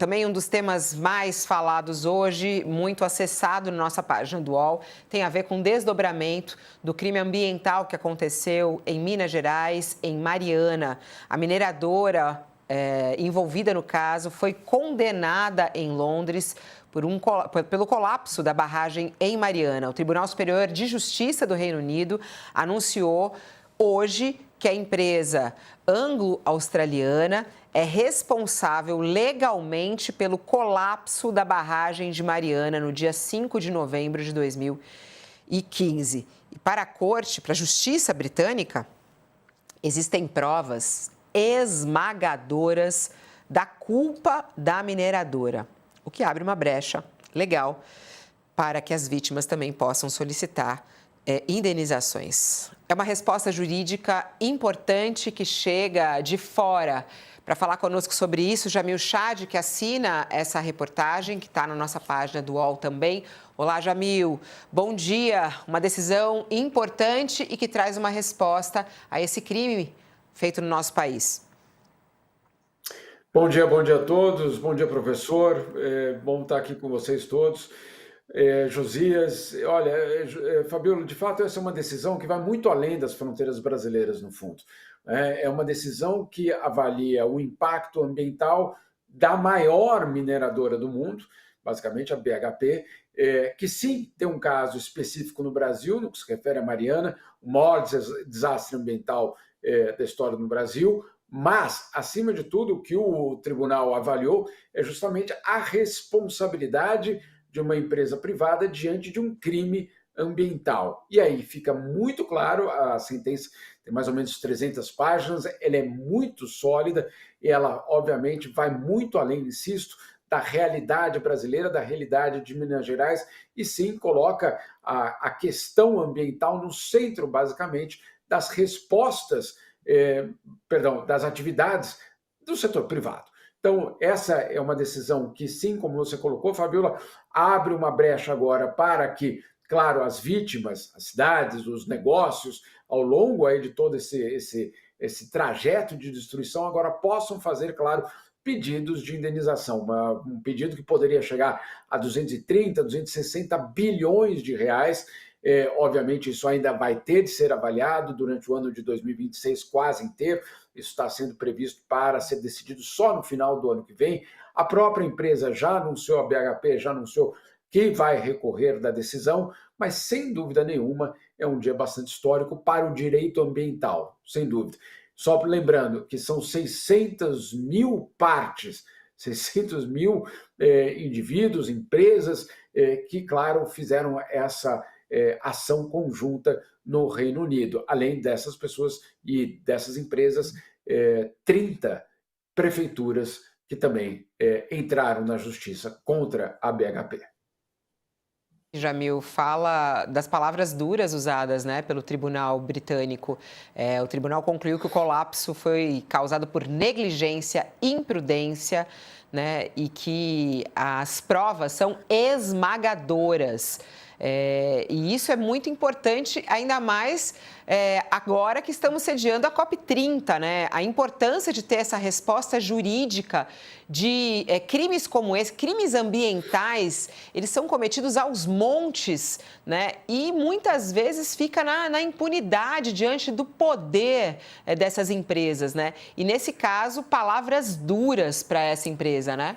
Também um dos temas mais falados hoje, muito acessado na nossa página do UOL, tem a ver com o desdobramento do crime ambiental que aconteceu em Minas Gerais, em Mariana. A mineradora envolvida no caso foi condenada em Londres pelo colapso da barragem em Mariana. O Tribunal Superior de Justiça do Reino Unido anunciou hoje que a empresa anglo-australiana é responsável legalmente pelo colapso da barragem de Mariana no dia 5 de novembro de 2015. E para a corte, para a justiça britânica, existem provas esmagadoras da culpa da mineradora, o que abre uma brecha legal para que as vítimas também possam solicitar indenizações. É uma resposta jurídica importante que chega de fora. Para falar conosco sobre isso, Jamil Chad, que assina essa reportagem, que está na nossa página do UOL também. Olá, Jamil. Bom dia. Uma decisão importante e que traz uma resposta a esse crime feito no nosso país. Bom dia a todos. Bom dia, professor. Bom estar aqui com vocês todos. Josias, olha, Fabiola, de fato essa é uma decisão que vai muito além das fronteiras brasileiras, no fundo. É uma decisão que avalia o impacto ambiental da maior mineradora do mundo, basicamente a BHP, que sim tem um caso específico no Brasil, no que se refere a Mariana, o maior desastre ambiental da história no Brasil, mas, acima de tudo, o que o tribunal avaliou é justamente a responsabilidade de uma empresa privada diante de um crime ambiental. E aí fica muito claro, a sentença tem mais ou menos 300 páginas, ela é muito sólida e ela, obviamente, vai muito além, insisto, da realidade brasileira, da realidade de Minas Gerais, e sim coloca a questão ambiental no centro, basicamente, das respostas, das atividades do setor privado. Então, essa é uma decisão que, sim, como você colocou, Fabiola, abre uma brecha agora para que, claro, as vítimas, as cidades, os negócios, ao longo aí de todo esse trajeto de destruição, agora possam fazer, claro, pedidos de indenização. Um pedido que poderia chegar a 230, 260 bilhões de reais. Obviamente, isso ainda vai ter de ser avaliado durante o ano de 2026 quase inteiro. Isso está sendo previsto para ser decidido só no final do ano que vem. A própria empresa já anunciou, a BHP já anunciou que vai recorrer da decisão, mas sem dúvida nenhuma é um dia bastante histórico para o direito ambiental, sem dúvida. Só lembrando que são 600 mil partes, 600 mil indivíduos, empresas que, claro, fizeram essa ação conjunta no Reino Unido. Além dessas pessoas e dessas empresas, 30 prefeituras que também entraram na justiça contra a BHP. Jamil, fala das palavras duras usadas, né, pelo tribunal britânico. O tribunal concluiu que o colapso foi causado por negligência, imprudência, né, e que as provas são esmagadoras. E isso é muito importante, ainda mais agora que estamos sediando a COP30, né? A importância de ter essa resposta jurídica de crimes como esse, crimes ambientais, eles são cometidos aos montes, né? E muitas vezes fica na impunidade diante do poder dessas empresas, né? E nesse caso, palavras duras para essa empresa, né?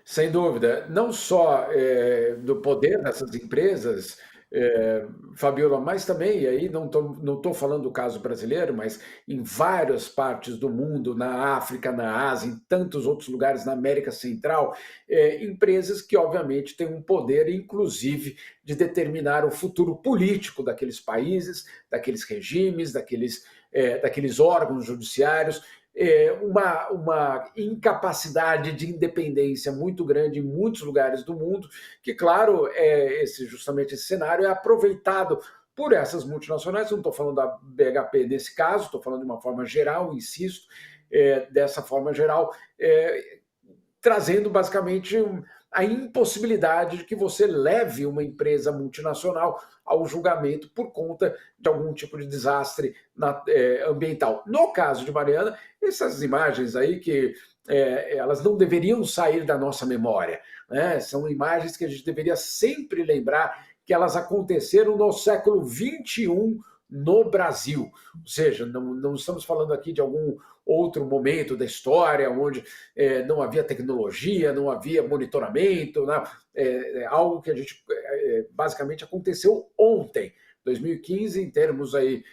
Sem dúvida, não só do poder dessas empresas, Fabiola, mas também, e aí não tô falando do caso brasileiro, mas em várias partes do mundo, na África, na Ásia, em tantos outros lugares, na América Central, empresas que, obviamente, têm um poder, inclusive, de determinar o futuro político daqueles países, daqueles regimes, daqueles órgãos judiciários, uma incapacidade de independência muito grande em muitos lugares do mundo, que, claro, justamente esse cenário é aproveitado por essas multinacionais. Não estou falando da BHP nesse caso, estou falando de uma forma geral, insisto, dessa forma geral, trazendo basicamente a impossibilidade de que você leve uma empresa multinacional ao julgamento por conta de algum tipo de desastre ambiental. No caso de Mariana, essas imagens aí que elas não deveriam sair da nossa memória, né? São imagens que a gente deveria sempre lembrar que elas aconteceram no século XXI no Brasil. Ou seja, não estamos falando aqui de algum outro momento da história onde não havia tecnologia, não havia monitoramento, né? Algo que a gente basicamente aconteceu ontem. 2015, em termos aí,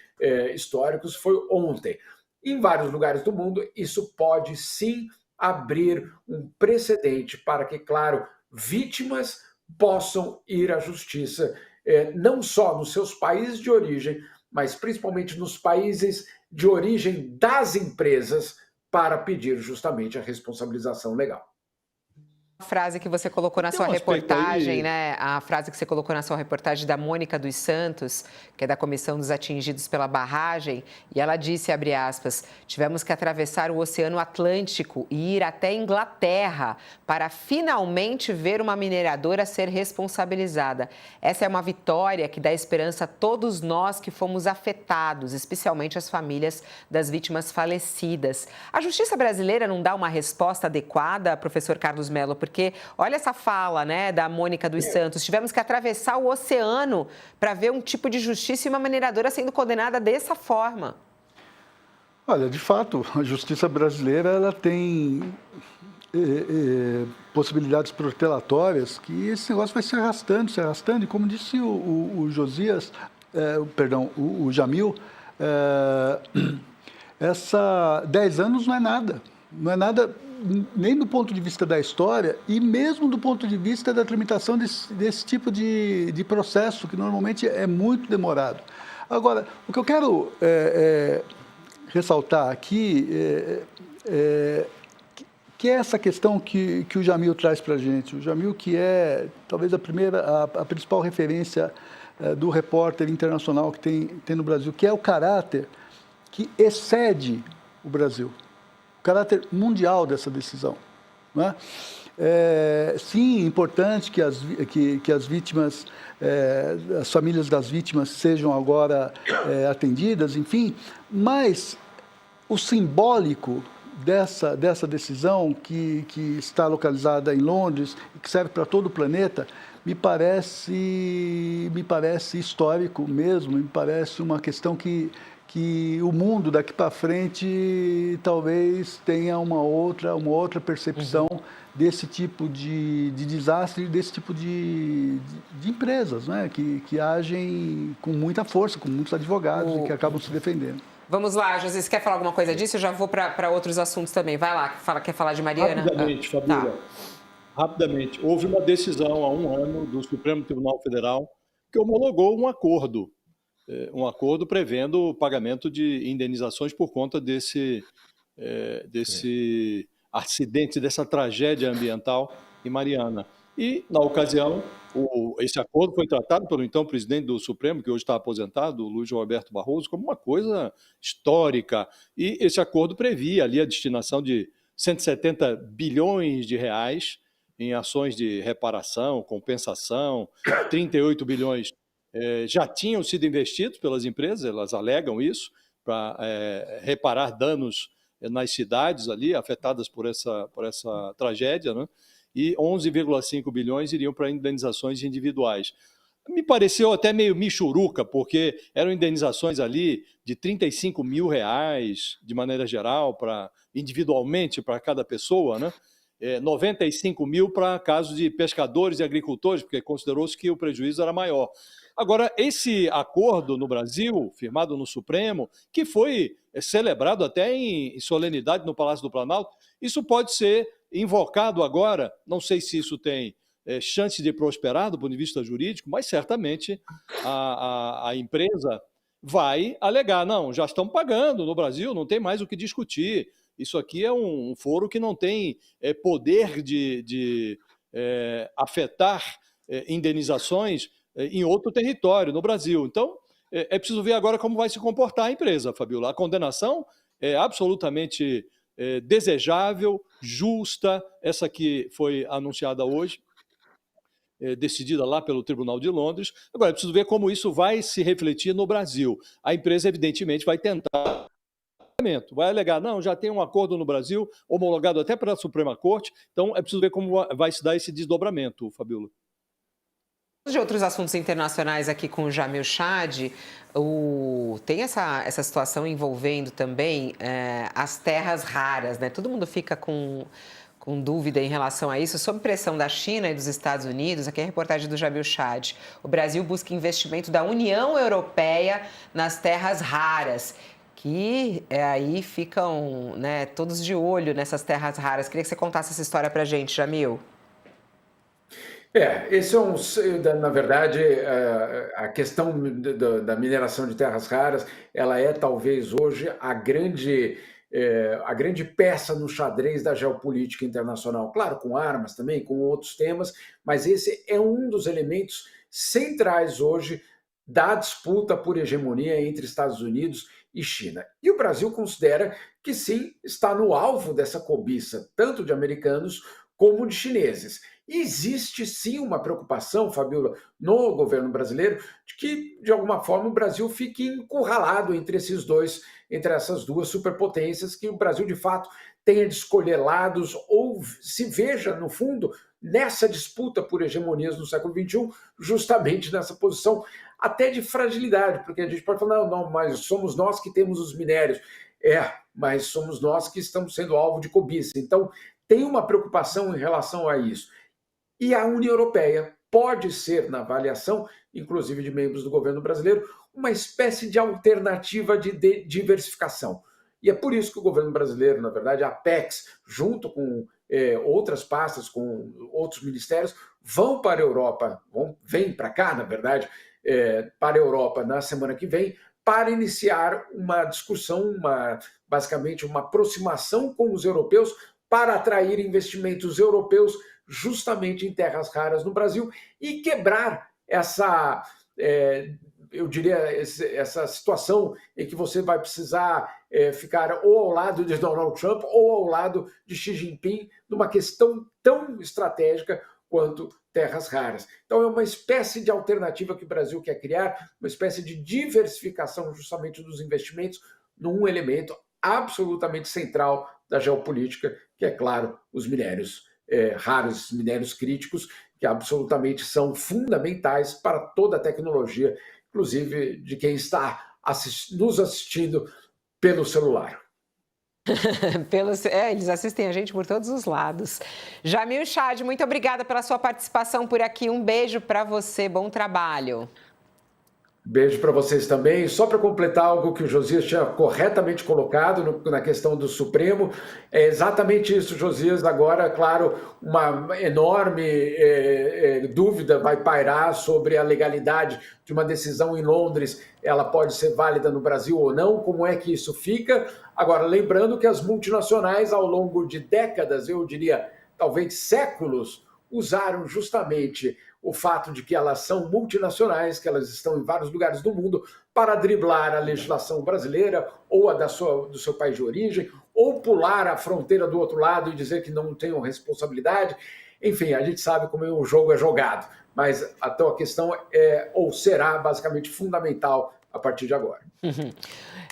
históricos, foi ontem. Em vários lugares do mundo, isso pode sim abrir um precedente para que, claro, vítimas possam ir à justiça, não só nos seus países de origem, mas principalmente nos países de origem das empresas, para pedir justamente a responsabilização legal. A frase que você colocou na Tem sua um aspecto reportagem, aí. né? A frase que você colocou na sua reportagem da Mônica dos Santos, que é da Comissão dos Atingidos pela Barragem, e ela disse, abre aspas, tivemos que atravessar o Oceano Atlântico e ir até Inglaterra para finalmente ver uma mineradora ser responsabilizada. Essa é uma vitória que dá esperança a todos nós que fomos afetados, especialmente as famílias das vítimas falecidas. A justiça brasileira não dá uma resposta adequada, professor Carlos Mello, porque olha essa fala, né, da Mônica dos Santos. Tivemos que atravessar o oceano para ver um tipo de justiça e uma mineradora sendo condenada dessa forma. Olha, de fato, a justiça brasileira ela tem possibilidades protelatórias que esse negócio vai se arrastando. E como disse o Josias, perdão, o Jamil, 10 anos não é nada. Não é nada nem do ponto de vista da história e mesmo do ponto de vista da tramitação desse tipo de processo, que normalmente é muito demorado. Agora, o que eu quero ressaltar aqui que é essa questão que o Jamil traz para a gente. O Jamil, que é talvez a principal referência do repórter internacional que tem no Brasil, que é o caráter que excede o Brasil. O caráter mundial dessa decisão. Não é? Sim, importante que as vítimas, as famílias das vítimas sejam agora atendidas, enfim, mas o simbólico dessa decisão que está localizada em Londres e que serve para todo o planeta, me parece histórico mesmo, me parece uma questão que o mundo daqui para frente talvez tenha uma outra percepção desse tipo de desastre, desse tipo de empresas, né? que agem com muita força, com muitos advogados e que acabam se defendendo. Vamos lá, José, você quer falar alguma coisa disso? Eu já vou para outros assuntos também. Vai lá, quer falar de Mariana? Rapidamente, Fabíola. Tá. Rapidamente. Houve uma decisão há um ano do Supremo Tribunal Federal que homologou um acordo prevendo o pagamento de indenizações por conta desse acidente, dessa tragédia ambiental em Mariana. E, na ocasião, esse acordo foi tratado pelo então presidente do Supremo, que hoje está aposentado, o Luiz Roberto Barroso, como uma coisa histórica. E esse acordo previa ali a destinação de 170 bilhões de reais em ações de reparação, compensação, 38 bilhões já tinham sido investidos pelas empresas, elas alegam isso, para reparar danos nas cidades ali afetadas por essa tragédia, né? E 11,5 bilhões iriam para indenizações individuais. Me pareceu até meio michuruca, porque eram indenizações ali de 35 mil reais, de maneira geral, individualmente para cada pessoa, né? 95 mil para casos de pescadores e agricultores, porque considerou-se que o prejuízo era maior. Agora, esse acordo no Brasil, firmado no Supremo, que foi celebrado até em solenidade no Palácio do Planalto, isso pode ser invocado agora, não sei se isso tem chance de prosperar do ponto de vista jurídico, mas certamente a empresa vai alegar, não, já estão pagando no Brasil, não tem mais o que discutir, isso aqui é um foro que não tem poder de afetar indenizações em outro território, no Brasil. Então, é preciso ver agora como vai se comportar a empresa, Fabíola. A condenação é absolutamente desejável, justa, essa que foi anunciada hoje, decidida lá pelo Tribunal de Londres. Agora, é preciso ver como isso vai se refletir no Brasil. A empresa, evidentemente, vai tentar, vai alegar, não, já tem um acordo no Brasil, homologado até pela Suprema Corte, então é preciso ver como vai se dar esse desdobramento, Fabíola. De outros assuntos internacionais aqui com o Jamil Chad, tem essa situação envolvendo também as terras raras, né? Todo mundo fica com dúvida em relação a isso, sob pressão da China e dos Estados Unidos. Aqui é a reportagem do Jamil Chad. O Brasil busca investimento da União Europeia nas terras raras, que aí ficam, né, todos de olho nessas terras raras. Queria que você contasse essa história para a gente, Jamil. Esse na verdade, a questão da mineração de terras raras, ela é talvez hoje a grande peça no xadrez da geopolítica internacional. Claro, com armas também, com outros temas, mas esse é um dos elementos centrais hoje da disputa por hegemonia entre Estados Unidos e China. E o Brasil considera que sim, está no alvo dessa cobiça, tanto de americanos como de chineses. E existe sim uma preocupação, Fabíola, no governo brasileiro, de que, de alguma forma, o Brasil fique encurralado entre essas duas superpotências, que o Brasil, de fato, tenha de escolher lados ou se veja, no fundo, nessa disputa por hegemonias no século XXI, justamente nessa posição até de fragilidade, porque a gente pode falar, não, mas somos nós que temos os minérios. Mas somos nós que estamos sendo alvo de cobiça. Então, tem uma preocupação em relação a isso. E a União Europeia pode ser, na avaliação, inclusive de membros do governo brasileiro, uma espécie de alternativa de diversificação. E é por isso que o governo brasileiro, na verdade, a Apex, junto com outras pastas, com outros ministérios, vão para a Europa, vêm para cá, na verdade, para a Europa na semana que vem, para iniciar uma discussão, basicamente uma aproximação com os europeus, para atrair investimentos europeus justamente em terras raras no Brasil e quebrar essa situação em que você vai precisar ficar ou ao lado de Donald Trump ou ao lado de Xi Jinping numa questão tão estratégica quanto terras raras. Então é uma espécie de alternativa que o Brasil quer criar, uma espécie de diversificação justamente dos investimentos num elemento absolutamente central da geopolítica, que é, claro, os minérios raros, minérios críticos, que absolutamente são fundamentais para toda a tecnologia, inclusive de quem está nos assistindo pelo celular. Eles assistem a gente por todos os lados. Jamil Chad, muito obrigada pela sua participação por aqui. Um beijo para você, bom trabalho. Beijo para vocês também. Só para completar algo que o Josias tinha corretamente colocado na questão do Supremo, é exatamente isso, Josias. Agora, claro, uma enorme dúvida vai pairar sobre a legalidade de uma decisão em Londres. Ela pode ser válida no Brasil ou não? Como é que isso fica? Agora, lembrando que as multinacionais, ao longo de décadas, eu diria talvez séculos, usaram justamente o fato de que elas são multinacionais, que elas estão em vários lugares do mundo, para driblar a legislação brasileira ou a do seu país de origem, ou pular a fronteira do outro lado e dizer que não tenham responsabilidade. Enfim, a gente sabe como o jogo é jogado, mas então a questão ou será basicamente fundamental a partir de agora.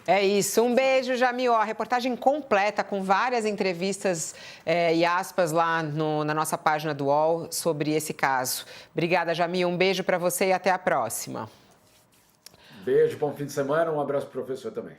É isso. Um beijo, Jamil. A reportagem completa com várias entrevistas e aspas lá na nossa página do UOL sobre esse caso. Obrigada, Jamil. Um beijo para você e até a próxima. Beijo, bom fim de semana. Um abraço para o professor também.